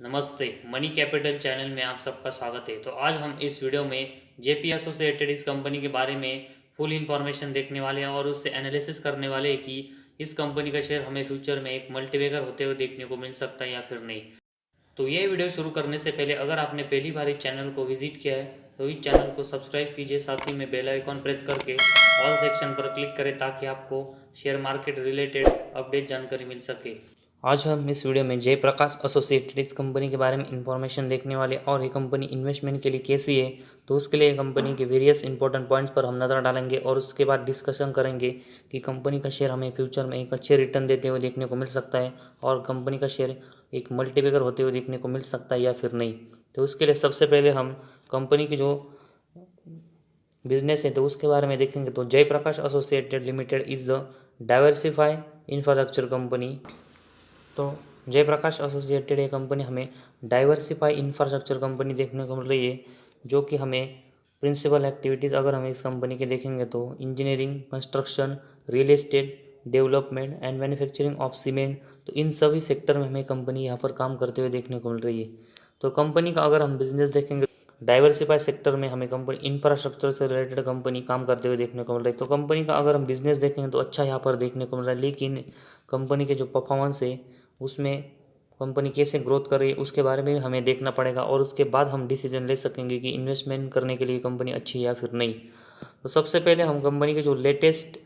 नमस्ते। Money capital channel में आप सबका स्वागत है। तो आज हम इस वीडियो में जेपी एसोसिएटेड इस कंपनी के बारे में फुल इंफॉर्मेशन देखने वाले हैं और उससे एनालिसिस करने वाले हैं कि इस कंपनी का शेयर हमें फ्यूचर में एक मल्टीबैगर होते हुए देखने को मिल सकता है या फिर नहीं। तो ये वीडियो शुरू करने से पहले अगर आपने पहली बार इस चैनल को विजिट किया है तो इस चैनल को सब्सक्राइब कीजिए, साथ ही में बेल आइकॉन प्रेस करके ऑल सेक्शन पर क्लिक करें ताकि आपको शेयर मार्केट रिलेटेड अपडेट जानकारी मिल सके। आज हम इस वीडियो में जयप्रकाश एसोसिएटेड इस कंपनी के बारे में इंफॉर्मेशन देखने वाले और ये कंपनी इन्वेस्टमेंट के लिए कैसी है, तो उसके लिए कंपनी के वेरियस इंपॉर्टेंट पॉइंट्स पर हम नज़र डालेंगे और उसके बाद डिस्कशन करेंगे कि कंपनी का शेयर हमें फ्यूचर में एक अच्छे रिटर्न देते हुए देखने को मिल सकता है और कंपनी का शेयर एक मल्टीबैगर होते हुए देखने को मिल सकता है या फिर नहीं। तो उसके लिए सबसे पहले हम कंपनी की जो बिजनेस है तो उसके बारे में देखेंगे। तो Jaiprakash associated limited is the diversify infrastructure company. तो जयप्रकाश एसोसिएटेड ये कंपनी हमें डाइवर्सिफाई इंफ्रास्ट्रक्चर कंपनी देखने को मिल रही है, जो कि हमें प्रिंसिपल एक्टिविटीज़ अगर हम इस कंपनी के देखेंगे तो engineering, construction, real estate development and manufacturing of cement, तो इन सभी सेक्टर में हमें कंपनी यहाँ पर काम करते हुए देखने को मिल रही है। तो कंपनी का अगर हम बिजनेस देखेंगे, डाइवर्सिफाई सेक्टर में हमें कंपनी इंफ्रास्ट्रक्चर से रिलेटेड कंपनी काम करते हुए देखने को मिल रही है। तो कंपनी का अगर हम बिजनेस देखेंगे तो अच्छा यहाँ पर देखने को मिल रहा है, लेकिन कंपनी के जो परफॉर्मेंस है उसमें कंपनी कैसे ग्रोथ कर रही है उसके बारे में हमें देखना पड़ेगा और उसके बाद हम डिसीजन ले सकेंगे कि इन्वेस्टमेंट करने के लिए कंपनी अच्छी है या फिर नहीं। तो सबसे पहले हम कंपनी के जो लेटेस्ट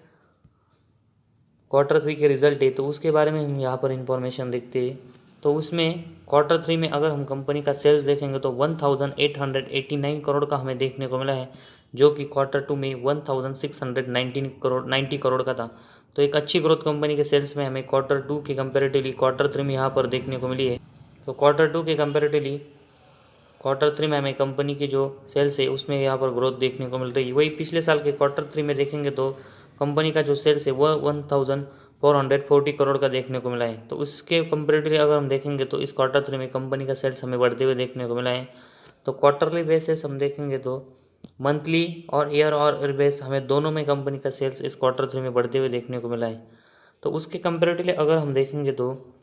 क्वार्टर 3 के रिजल्ट है तो उसके बारे में हम यहाँ पर इंफॉर्मेशन देखते हैं। तो उसमें क्वार्टर 3 में अगर हम कंपनी का सेल्स देखेंगे तो 1889 करोड़ का हमें देखने को मिला है, जो कि क्वार्टर 2 में 1619 करोड़ का था। तो एक अच्छी ग्रोथ कंपनी के सेल्स में हमें क्वार्टर 2 के कंपेरेटिवली क्वार्टर 3 में यहाँ पर देखने को मिली है। तो क्वार्टर 2 के कंपेरेटिवली क्वार्टर 3 में हमें कंपनी की जो सेल्स है उसमें यहाँ पर ग्रोथ देखने को मिल रही है। वही पिछले साल के क्वार्टर 3 में देखेंगे तो कंपनी का जो सेल्स है वह 1440 करोड़ का देखने को मिला है। तो उसके कंपेरेटिवली अगर हम देखेंगे तो इस क्वार्टर 3 में कंपनी का सेल्स हमें बढ़ते हुए देखने को मिला है। तो क्वार्टरली बेसिस हम देखेंगे तो मंथली और ईयर बेस हमें दोनों में कंपनी का सेल्स इस क्वार्टर 3 में बढ़ते हुए देखने को मिला है। तो उसके कंपेरेटिवली अगर हम देखेंगे तो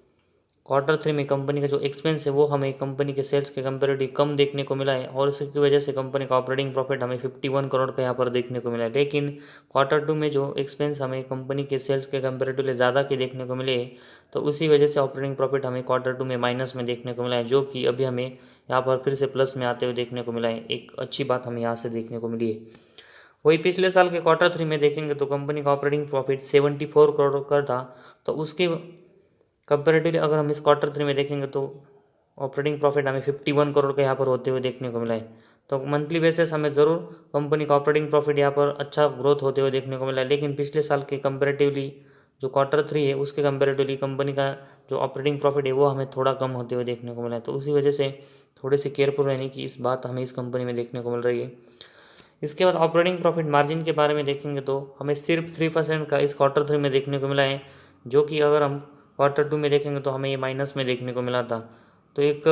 क्वार्टर 3 में कंपनी का जो एक्सपेंस है वो हमें कंपनी के सेल्स के कंपेरेटिव कम देखने को मिला है और इसकी वजह से कंपनी का ऑपरेटिंग प्रॉफिट हमें 51 करोड़ का यहाँ पर देखने को मिला है। लेकिन क्वार्टर 2 में जो एक्सपेंस हमें कंपनी के सेल्स के कंपेरेटिवली ज़्यादा के देखने को मिले, तो उसी वजह से ऑपरेटिंग प्रॉफिट हमें क्वार्टर 2 में माइनस में देखने को मिला है, जो कि अभी हमें यहाँ पर फिर से प्लस में आते हुए देखने को मिला है। एक अच्छी बात हमें यहाँ से देखने को मिली है। वही पिछले साल के क्वार्टर 3 में देखेंगे तो कंपनी का ऑपरेटिंग प्रॉफिट 74 करोड़ का था। तो उसके कंपेरेटिवली अगर हम इस क्वार्टर 3 में देखेंगे तो ऑपरेटिंग प्रॉफिट हमें 51 करोड़ का यहाँ पर होते हुए देखने को मिला है। तो मंथली बेसिस हमें ज़रूर कंपनी का ऑपरेटिंग प्रॉफिट यहाँ पर अच्छा ग्रोथ होते हुए देखने को मिला है, लेकिन पिछले साल के कंपेरेटिवली जो क्वार्टर 3 है उसके कंपेरेटिवली कंपनी का जो ऑपरेटिंग प्रॉफिट है वो हमें थोड़ा कम होते हुए देखने को मिला है। तो उसी वजह से थोड़ी सी केयरफुल रहने की इस बात हमें इस कंपनी में देखने को मिल रही है। इसके बाद ऑपरेटिंग प्रॉफिट मार्जिन के बारे में देखेंगे तो हमें सिर्फ 3% का इस क्वार्टर 3 में देखने को मिला है, जो कि अगर हम क्वार्टर 2 में देखेंगे तो हमें ये माइनस में देखने को मिला था। तो एक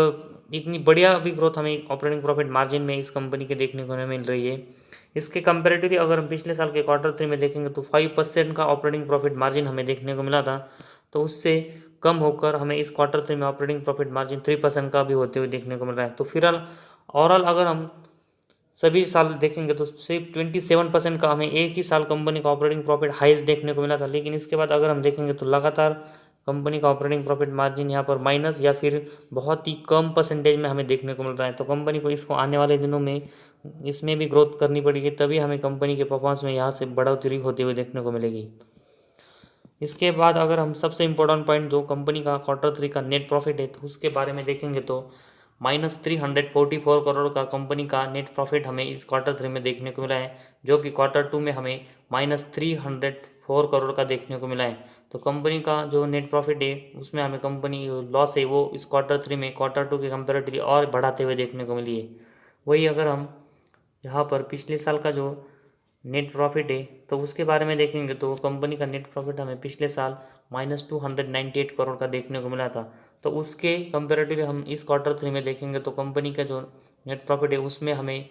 इतनी बढ़िया अभी ग्रोथ हमें ऑपरेटिंग प्रॉफिट मार्जिन में इस कंपनी के देखने को नहीं मिल रही है। इसके कंपेरेटिवली अगर हम पिछले साल के क्वार्टर 3 में देखेंगे तो 5% का ऑपरेटिंग प्रॉफिट मार्जिन हमें देखने को मिला था। तो उससे कम होकर हमें इस क्वार्टर 3 में ऑपरेटिंग प्रॉफिट मार्जिन 3% का भी होते हुए देखने को मिल रहा है। तो फिलहाल ओवरऑल अगर हम सभी साल देखेंगे तो सिर्फ 27% का हमें एक ही साल कंपनी का ऑपरेटिंग प्रॉफिट हाईएस्ट देखने को मिला था, लेकिन इसके बाद अगर हम देखेंगे तो लगातार कंपनी का ऑपरेटिंग प्रॉफिट मार्जिन यहाँ पर माइनस या फिर बहुत ही कम परसेंटेज में हमें देखने को मिल रहा है। तो कंपनी को इसको आने वाले दिनों में इसमें भी ग्रोथ करनी पड़ेगी, तभी हमें कंपनी के परफॉर्मेंस में यहाँ से बढ़ोतरी होते हुए देखने को मिलेगी। इसके बाद अगर हम सबसे इम्पोर्टेंट पॉइंट जो कंपनी का क्वार्टर 3 का नेट प्रॉफिट है तो उसके बारे में देखेंगे तो -344 करोड़ का कंपनी का नेट प्रॉफिट हमें इस क्वार्टर 3 में देखने को मिला है, जो कि क्वार्टर 2 में हमें -304 करोड़ का देखने को मिला है। तो कंपनी का जो नेट प्रॉफिट है उसमें हमें कंपनी लॉस है वो इस क्वार्टर 3 में क्वार्टर 2 के कंपेरेटिवली और बढ़ाते हुए देखने को मिली है। वही अगर हम यहाँ पर पिछले साल का जो नेट प्रॉफिट है तो उसके बारे में देखेंगे तो कंपनी का नेट प्रॉफिट हमें पिछले साल -298 करोड़ का देखने को मिला था। तो उसके कंपेरेटिवली हम इस क्वार्टर 3 में देखेंगे तो कंपनी का जो नेट प्रॉफिट है उसमें हमें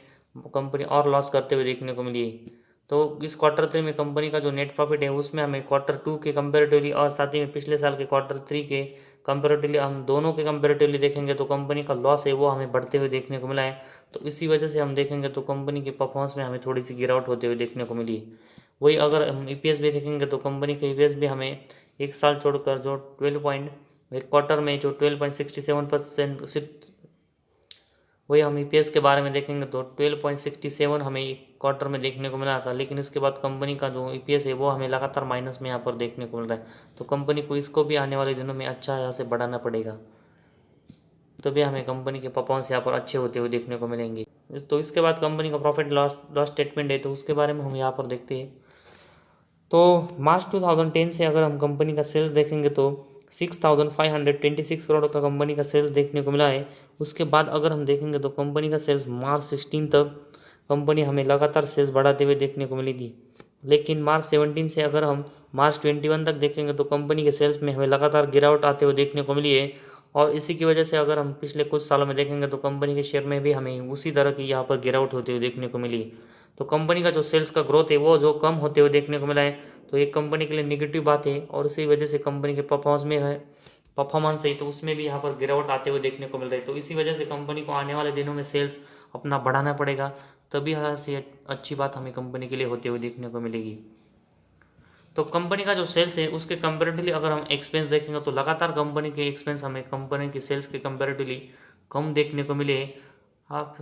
कंपनी और लॉस करते हुए देखने को मिली है। तो इस क्वार्टर 3 में कंपनी का जो नेट प्रॉफिट है उसमें हमें क्वार्टर 2 के कंपेरेटिवली और साथ ही में पिछले साल के क्वार्टर 3 के कंपेरेटिवली हम दोनों के कंपेरेटिवली देखेंगे तो कंपनी का लॉस है वो हमें बढ़ते हुए देखने को मिला है। तो इसी वजह से हम देखेंगे तो कंपनी के परफॉर्मेंस में हमें थोड़ी सी गिरावट होते हुए देखने को मिली है। वही अगर हम ईपीएस भी देखेंगे तो कंपनी का ईपीएस भी हमें एक साल छोड़कर जो 12 एक क्वार्टर में जो 12.67%, वही हम ईपीएस के बारे में देखेंगे तो 12.67 हमें एक क्वार्टर में देखने को मिला था। लेकिन इसके बाद कंपनी का जो ईपीएस है वो हमें लगातार माइनस में यहाँ पर देखने को मिल रहा है। तो कंपनी को इसको भी आने वाले दिनों में अच्छा यहाँ से बढ़ाना पड़ेगा, तभी हमें कंपनी के परफॉर्मेंस यहाँ पर अच्छे होते हुए देखने को मिलेंगे। तो इसके बाद कंपनी का प्रॉफिट लॉस स्टेटमेंट है, तो उसके बारे में हम यहाँ पर देखते हैं। तो मार्च 2010 से अगर हम कंपनी का सेल्स देखेंगे तो 6,526 करोड़ का कंपनी का सेल्स देखने को मिला है। उसके बाद अगर हम देखेंगे तो कंपनी का सेल्स मार्च 16 तक कंपनी हमें लगातार सेल्स बढ़ाते हुए देखने को मिली थी। लेकिन मार्च 17 से अगर हम मार्च 21 तक देखेंगे तो कंपनी के सेल्स में हमें लगातार गिरावट आते हुए देखने को मिली है। और इसी की वजह से अगर हम पिछले कुछ सालों में देखेंगे तो कंपनी के शेयर में भी हमें उसी तरह की यहाँ पर गिरावट होते हुए देखने को मिली है। तो कंपनी का जो सेल्स का ग्रोथ है वो जो कम होते हुए देखने को मिला है, तो एक कंपनी के लिए नेगेटिव बात है। और इसी वजह से कंपनी के परफॉर्मेंस है तो उसमें भी यहाँ पर गिरावट आते हुए देखने को मिल रही है। तो इसी वजह से कंपनी को आने वाले दिनों में सेल्स अपना बढ़ाना पड़ेगा, तभी यहाँ से अच्छी बात हमें कंपनी के लिए होते हुए देखने को मिलेगी। तो कंपनी का जो सेल्स है उसके कंपेरेटिवली अगर हम एक्सपेंस देखेंगे तो लगातार कंपनी के एक्सपेंस हमें कंपनी के सेल्स के कंपेरेटिवली कम देखने को मिले। आप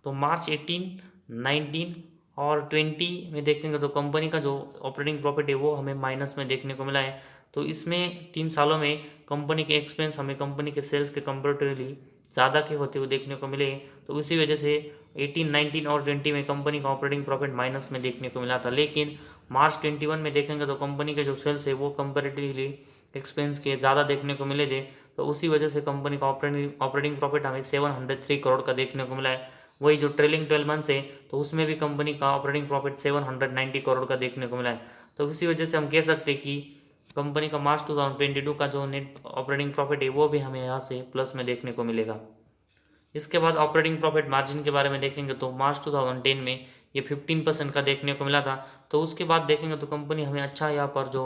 तो मार्च 18, 19 और 20 में देखेंगे तो कंपनी का जो ऑपरेटिंग प्रॉफिट है वो हमें माइनस में देखने को मिला है। तो इसमें 3 सालों में कंपनी के एक्सपेंस हमें कंपनी के सेल्स के कंपेरेटिवली ज़्यादा के होते हुए देखने को मिले। तो इसी वजह से 18, 19 और 20 में कंपनी का ऑपरेटिंग प्रॉफिट माइनस में देखने को मिला था। लेकिन मार्च 21 में देखेंगे तो कंपनी के जो सेल्स है वो कंपेरेटिवली एक्सपेंस के ज़्यादा देखने को मिले थे। तो उसी वजह से कंपनी का ऑपरेटिंग प्रॉफिट हमें 703 करोड़ का देखने को मिला है। वही जो ट्रेलिंग 12 मंथ्स है तो उसमें भी कंपनी का ऑपरेटिंग प्रॉफिट 790 करोड़ का देखने को मिला है। तो इसी वजह से हम कह सकते हैं कि कंपनी का मार्च 2022 का जो नेट ऑपरेटिंग प्रॉफिट है वो भी हमें यहाँ से प्लस में देखने को मिलेगा। इसके बाद ऑपरेटिंग प्रॉफिट मार्जिन के बारे में देखेंगे तो मार्च 2010 में ये 15% का देखने को मिला था। तो उसके बाद देखेंगे तो कंपनी हमें अच्छा यहाँ पर जो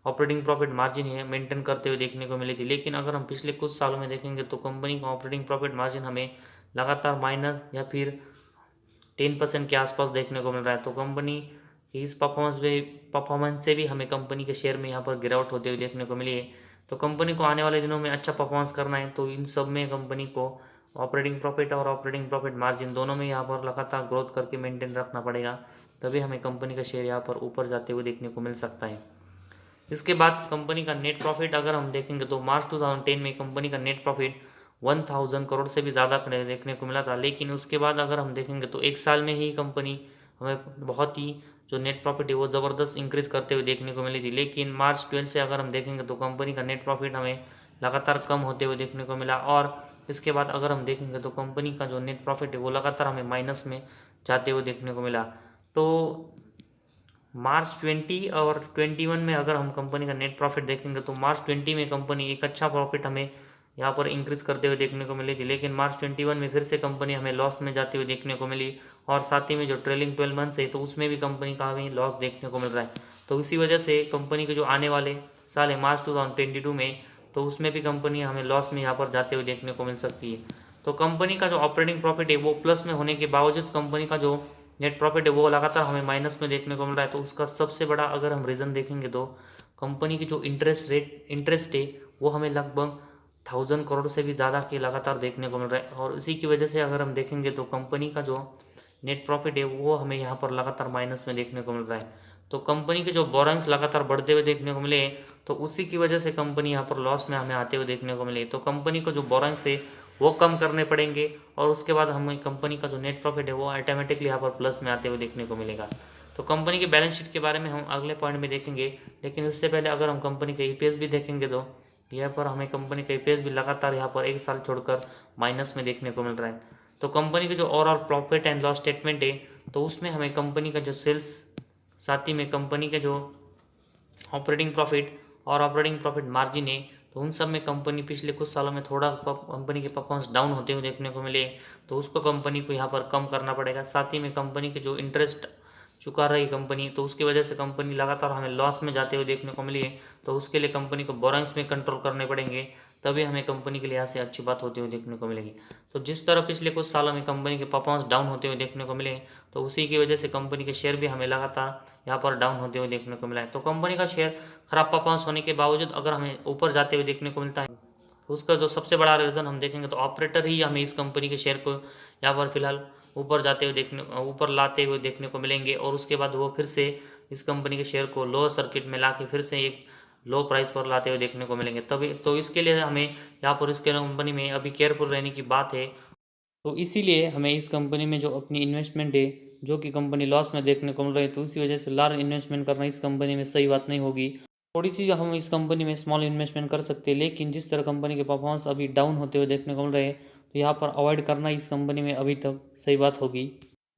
ऑपरेटिंग प्रॉफिट मार्जिन है मेंटेन करते हुए देखने को मिली थी। लेकिन अगर हम पिछले कुछ सालों में देखेंगे तो कंपनी का ऑपरेटिंग प्रॉफिट मार्जिन हमें लगातार माइनस या फिर 10% के आसपास देखने को मिल रहा है। तो कंपनी की इस परफॉर्मेंस से भी हमें कंपनी के शेयर में यहाँ पर गिरावट होते हुए देखने को मिली है। तो कंपनी को आने वाले दिनों में अच्छा परफॉर्मेंस करना है, तो इन सब में कंपनी को ऑपरेटिंग प्रॉफिट और ऑपरेटिंग प्रॉफिट मार्जिन दोनों में यहाँ पर लगातार ग्रोथ करके मेंटेन रखना पड़ेगा, तभी हमें कंपनी का शेयर यहाँ पर ऊपर जाते हुए देखने को मिल सकता है। इसके बाद कंपनी का नेट प्रॉफिट अगर हम देखेंगे तो मार्च 2010 में कंपनी का नेट प्रॉफिट 1000 करोड़ से भी ज़्यादा देखने को मिला था। लेकिन उसके बाद अगर हम देखेंगे तो एक साल में ही कंपनी हमें बहुत ही जो नेट प्रॉफिट है वो ज़बरदस्त इंक्रीज़ करते हुए देखने को मिली थी। लेकिन मार्च 12 से अगर हम देखेंगे तो कंपनी का नेट प्रॉफिट हमें लगातार कम होते हुए देखने को मिला। और इसके बाद अगर हम देखेंगे तो कंपनी का जो नेट प्रॉफिट है वो लगातार हमें माइनस में जाते हुए देखने को मिला। तो मार्च 20 और 21 में अगर हम कंपनी का नेट प्रॉफिट देखेंगे तो मार्च 20 में कंपनी एक अच्छा प्रॉफिट हमें यहाँ पर इंक्रीज करते हुए देखने को मिली थी। लेकिन मार्च 21 में फिर से कंपनी हमें लॉस में जाते हुए देखने को मिली। और साथ ही में जो ट्रेलिंग 12 मंथ्स है तो उसमें भी कंपनी का हमें लॉस देखने को मिल रहा है। तो इसी वजह से कंपनी के जो आने वाले साल है मार्च 2022 में, तो उसमें भी कंपनी हमें लॉस में यहाँ पर जाते हुए देखने को मिल सकती है। तो कंपनी का जो ऑपरेटिंग प्रॉफिट है वो प्लस में होने के बावजूद कंपनी का जो नेट प्रॉफिट है वो लगातार हमें माइनस में देखने को मिल रहा है। तो उसका सबसे बड़ा अगर हम रीज़न देखेंगे तो कंपनी की जो इंटरेस्ट है वो हमें लगभग 1000 करोड़ से भी ज़्यादा के लगातार देखने को मिल रहा है। और इसी की वजह से अगर हम देखेंगे तो कंपनी का जो नेट प्रॉफिट है वो हमें यहाँ पर लगातार माइनस में देखने को मिल रहा है। तो कंपनी के जो बोरोइंग्स लगातार बढ़ते हुए देखने को मिले, तो उसी की वजह से कंपनी यहाँ पर लॉस में हमें आते हुए देखने को मिले। तो कंपनी को जो बोरोइंग्स है वो कम करने पड़ेंगे और उसके बाद हमें कंपनी का जो नेट प्रॉफिट है वो ऑटोमेटिकली यहाँ पर प्लस में आते हुए देखने को मिलेगा। तो कंपनी की बैलेंस शीट के बारे में हम अगले पॉइंट में देखेंगे। लेकिन उससे पहले अगर हम कंपनी का ईपीएस भी देखेंगे तो यहाँ पर हमें कंपनी का ईपीएस भी लगातार यहाँ पर एक साल छोड़कर माइनस में देखने को मिल रहा है। तो कंपनी की जो overall profit and loss statement है तो उसमें हमें कंपनी का जो सेल्स, साथ ही में कंपनी के जो ऑपरेटिंग प्रॉफिट और ऑपरेटिंग प्रॉफिट मार्जिन है तो उन सब में कंपनी पिछले कुछ सालों में थोड़ा कंपनी के परफॉर्मेंस डाउन होते हुए देखने को मिले, तो उसको कंपनी को यहाँ पर कम करना पड़ेगा। साथ ही में कंपनी के जो इंटरेस्ट चुका रही कंपनी तो उसकी वजह से कंपनी लगातार हमें लॉस में जाते हुए देखने को मिली है। तो उसके लिए कंपनी को बोरोइंग्स में कंट्रोल करने पड़ेंगे तभी हमें कंपनी के लिए यहाँ से अच्छी बात होती हुई देखने को मिलेगी। तो जिस तरह पिछले कुछ सालों में कंपनी के परफॉर्मेंस डाउन होते हुए देखने को मिले, तो उसी की वजह से कंपनी के शेयर भी हमें लगातार यहाँ पर डाउन होते हुए देखने को मिला है। तो कंपनी का शेयर खराब परफॉर्मेंस होने के बावजूद अगर हमें ऊपर जाते हुए देखने को मिलता है, तो उसका जो सबसे बड़ा रीज़न हम देखेंगे तो ऑपरेटर ही हमें इस कंपनी के शेयर को यहाँ पर फिलहाल ऊपर लाते हुए देखने को मिलेंगे, और उसके बाद वो फिर से इस कंपनी के शेयर को लोअर सर्किट में ला के फिर से एक लो प्राइस पर लाते हुए देखने को मिलेंगे। तभी तो इसके लिए हमें यहाँ पर इसके कंपनी में अभी केयरफुल रहने की बात है। तो इसीलिए हमें इस कंपनी में जो अपनी इन्वेस्टमेंट है, जो कि कंपनी लॉस में देखने को मिल रही है, तो उसी वजह से लार्ज इन्वेस्टमेंट करना इस कंपनी में सही बात नहीं होगी। थोड़ी सी हम इस कंपनी में स्मॉल इन्वेस्टमेंट कर सकते हैं, लेकिन जिस तरह कंपनी के परफॉर्मेंस अभी डाउन होते हुए देखने को मिल रहे हैं, तो यहाँ पर अवॉइड करना इस कंपनी में अभी तक सही बात होगी,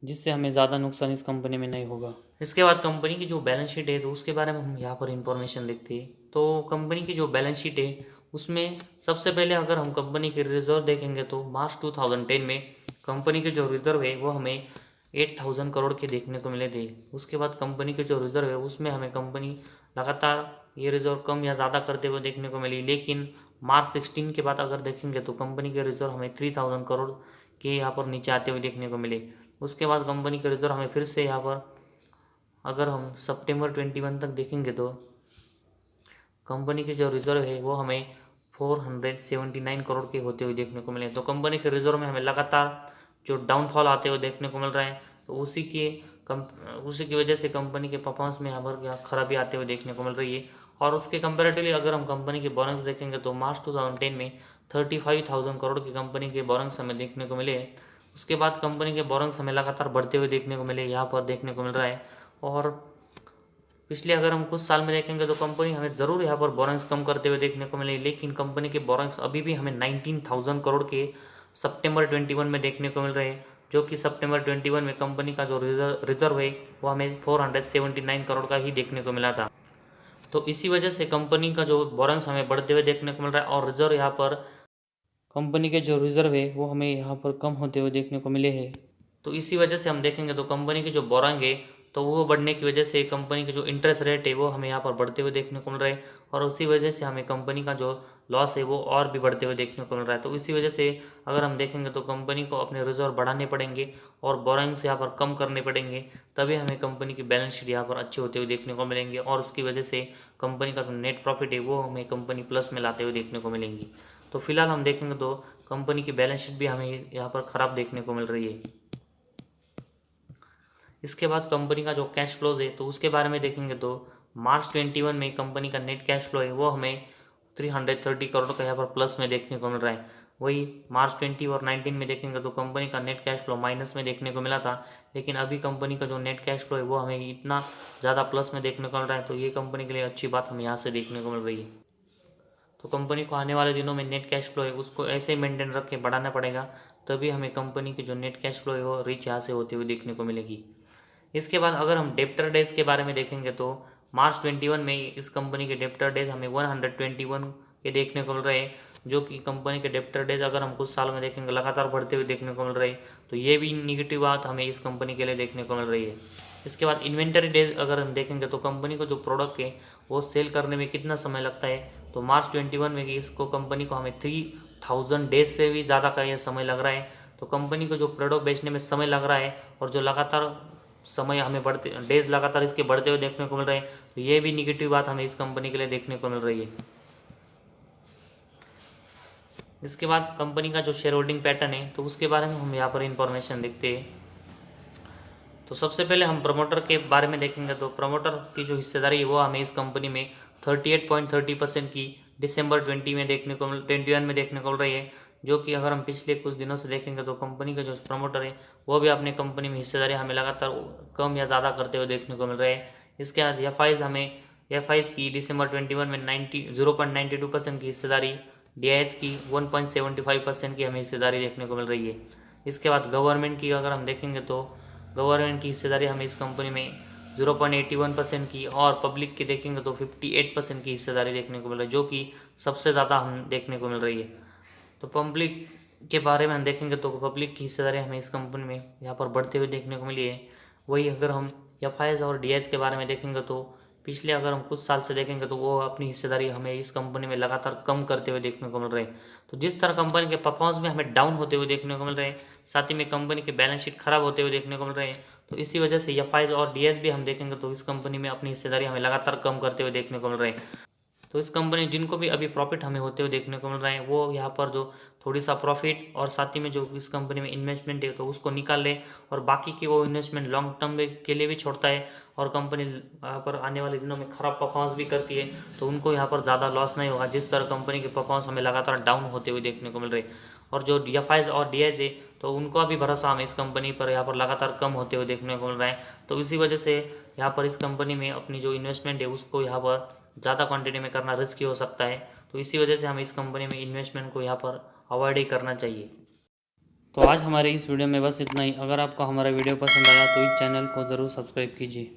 जिससे हमें ज़्यादा नुकसान इस कंपनी में नहीं होगा। इसके बाद कंपनी की जो बैलेंस शीट है, तो उसके बारे में हम यहाँ पर इंफॉर्मेशन देखते हैं। तो कंपनी की जो बैलेंस शीट है, उसमें सबसे पहले अगर हम कंपनी के रिजर्व देखेंगे तो मार्च 2010 में कंपनी के जो रिजर्व है वो हमें 8000 करोड़ के देखने को मिले थे। उसके बाद कंपनी के जो रिजर्व है उसमें हमें कंपनी लगातार ये रिजर्व कम या ज़्यादा करते हुए देखने को मिली, लेकिन मार्च 16 के बाद अगर देखेंगे तो कंपनी के रिजर्व हमें 3000 करोड़ के यहाँ पर नीचे आते हुए देखने को मिले। उसके बाद कंपनी के रिजर्व हमें फिर से यहाँ पर अगर हम सितंबर 21 तक देखेंगे तो कंपनी के जो रिजर्व है वो हमें 479 करोड़ के होते हुए देखने को मिले। तो कंपनी के रिजर्व में हमें लगातार जो डाउनफॉल आते हुए देखने को मिल रहा है, तो उसी की वजह से कंपनी के परफॉर्मेंस में यहाँ पर खराबी आते हुए देखने को मिल रही है। और उसके कंपेरेटिवली अगर हम कंपनी के बोरेंग्स देखेंगे तो मार्च 2010 में 35,000 करोड़ की कंपनी के बोरेंग्स हमें देखने को मिले। उसके बाद कंपनी के बोरेंग्स हमें लगातार बढ़ते हुए देखने को मिले, यहाँ पर देखने को मिल रहा है। और पिछले अगर हम कुछ साल में देखेंगे तो कंपनी हमें ज़रूर यहाँ पर बोरेंग्स कम करते हुए देखने को मिले, लेकिन कंपनी के बोरेंग्स अभी भी हमें 19,000 करोड़ के सितंबर 21 में देखने को मिल रहे हैं, जो कि सितंबर 21 में कंपनी का जो रिजर्व है वो हमें 479 करोड़ का ही देखने को मिला था। तो इसी वजह से कंपनी का जो बोरेंग्स हमें बढ़ते हुए देखने को मिल रहा है, और रिजर्व यहाँ पर कंपनी के जो रिजर्व है वो हमें यहाँ पर कम होते हुए देखने को मिले हैं। तो इसी वजह से हम देखेंगे तो कंपनी की जो बोरेंग है तो वो बढ़ने की वजह से कंपनी के जो इंटरेस्ट रेट है वो हमें यहाँ पर बढ़ते हुए देखने को मिल रहा है, और उसी वजह से हमें कंपनी का जो लॉस है वो और भी बढ़ते हुए देखने को मिल रहा है। तो इसी वजह से अगर हम देखेंगे तो कंपनी को अपने रिजर्व बढ़ाने पड़ेंगे और बोरेंग्स यहाँ पर कम करने पड़ेंगे, तभी हमें कंपनी की बैलेंस शीट यहाँ पर अच्छे होते हुए देखने को मिलेंगे, और उसकी वजह से कंपनी का जो नेट प्रॉफिट है वो हमें कंपनी प्लस में लाते हुए देखने को मिलेंगी। तो फिलहाल हम देखेंगे तो कंपनी की बैलेंस शीट भी हमें यहाँ पर ख़राब देखने को मिल रही है। इसके बाद कंपनी का जो कैश फ्लोज है तो उसके बारे में देखेंगे तो मार्च 21 में कंपनी का नेट कैश फ्लो है वो हमें 330 करोड़ का यहाँ पर प्लस में देखने को मिल रहा है। वही मार्च 20 और 19 में देखेंगे तो कंपनी का नेट कैश फ्लो माइनस में देखने को मिला था, लेकिन अभी कंपनी का जो नेट कैश फ्लो है वो हमें इतना ज़्यादा प्लस में देखने को मिल रहा है। तो ये कंपनी के लिए अच्छी बात हमें यहाँ से देखने को मिल रही है। तो कंपनी को आने वाले दिनों में नेट कैश फ्लो है उसको ऐसे ही मेंटेन रख के बढ़ाना पड़ेगा, तभी हमें कंपनी की जो नेट कैश फ्लो है वो रीच यहाँ से होते हुए देखने को मिलेगी। इसके बाद अगर हम डेप्टर डेज के बारे में देखेंगे तो मार्च 21 में इस कंपनी के डेप्टर डेज हमें 121 के देखने को मिल रहे हैं, जो कि कंपनी के डेप्टर डेज अगर हम कुछ साल में देखेंगे लगातार बढ़ते हुए देखने को मिल रहे हैं, तो ये भी निगेटिव बात हमें इस कंपनी के लिए देखने को मिल रही है। इसके बाद इन्वेंटरी डेज अगर हम देखेंगे तो कंपनी को जो प्रोडक्ट है वो सेल करने में कितना समय लगता है, तो मार्च 21 में इसको कंपनी को हमें 3000 डेज से भी ज़्यादा का यह समय लग रहा है। तो कंपनी को जो प्रोडक्ट बेचने में समय लग रहा है और जो लगातार समय हमें बढ़ते डेज लगातार इसके बढ़ते हुए देखने को मिल रहे हैं, तो ये भी निगेटिव बात हमें इस कंपनी के लिए देखने को मिल रही है। इसके बाद कंपनी का जो शेयर होल्डिंग पैटर्न है तो उसके बारे में हम यहाँ पर इंफॉर्मेशन देखते हैं। तो सबसे पहले हम प्रमोटर के बारे में देखेंगे तो प्रमोटर की जो हिस्सेदारी है वो हमें इस कंपनी में 38.30% की दिसंबर 21 में देखने को मिल रही है, जो कि अगर हम पिछले कुछ दिनों से देखेंगे तो कंपनी का जो प्रमोटर है वो भी अपने कंपनी में हिस्सेदारी हमें लगातार कम या ज़्यादा करते हुए देखने को मिल रहे हैं। इसके बाद एफ आईज की दिसंबर 21 में 0.92% की हिस्सेदारी, DIH की 1.75% की हमें हिस्सेदारी देखने को मिल रही है। इसके बाद गवर्नमेंट की अगर हम देखेंगे तो गवर्नमेंट की हिस्सेदारी हमें इस कंपनी में 0.81% की, और पब्लिक की देखेंगे तो 58% की हिस्सेदारी देखने को मिल रही है, जो कि सबसे ज़्यादा हम देखने को मिल रही है। तो पब्लिक के बारे में हम देखेंगे तो पब्लिक की हिस्सेदारी हमें इस कंपनी में यहाँ पर बढ़ते हुए देखने को मिली है। वही अगर हम एफ और DIH के बारे में देखेंगे तो पिछले अगर हम कुछ साल से देखेंगे तो वो अपनी हिस्सेदारी हमें इस कंपनी में लगातार कम करते हुए देखने को मिल रहे हैं। तो जिस तरह कंपनी के परफॉर्मेंस में हमें डाउन होते हुए देखने को मिल रहे हैं, साथ ही में कंपनी के बैलेंस शीट खराब होते हुए देखने को मिल रहे हैं, तो इसी वजह से एफआईज और डीएस भी हम देखेंगे तो इस कंपनी में अपनी हिस्सेदारी हमें लगातार कम करते हुए देखने को मिल रहे हैं। तो इस कंपनी जिनको भी अभी प्रॉफिट हमें होते हुए देखने को मिल रहे हैं, वो यहाँ पर जो थोड़ी सा प्रॉफिट और साथ ही में जो इस कंपनी में इन्वेस्टमेंट है तो उसको निकाल ले, और बाकी की वो इन्वेस्टमेंट लॉन्ग टर्म के लिए भी छोड़ता है, और कंपनी यहाँ पर आने वाले दिनों में खराब परफॉर्मेंस भी करती है तो उनको यहाँ पर ज़्यादा लॉस नहीं होगा, जिस तरह कंपनी की परफॉर्मेंस हमें लगातार डाउन होते हुए देखने को मिल रही है। और जो एफआईज और डीआईज है तो उनको भी भरोसा हमें इस कंपनी पर यहाँ पर लगातार कम होते हुए देखने को मिल रहा है। तो इसी वजह से यहाँ पर इस कंपनी में अपनी जो इन्वेस्टमेंट है उसको यहाँ पर ज़्यादा क्वांटिटी में करना रिस्की हो सकता है। तो इसी वजह से हमें इस कंपनी में इन्वेस्टमेंट को यहाँ पर अवॉइड ही करना चाहिए। तो आज हमारे इस वीडियो में बस इतना ही। अगर आपको हमारा वीडियो पसंद आया तो इस चैनल को ज़रूर सब्सक्राइब कीजिए।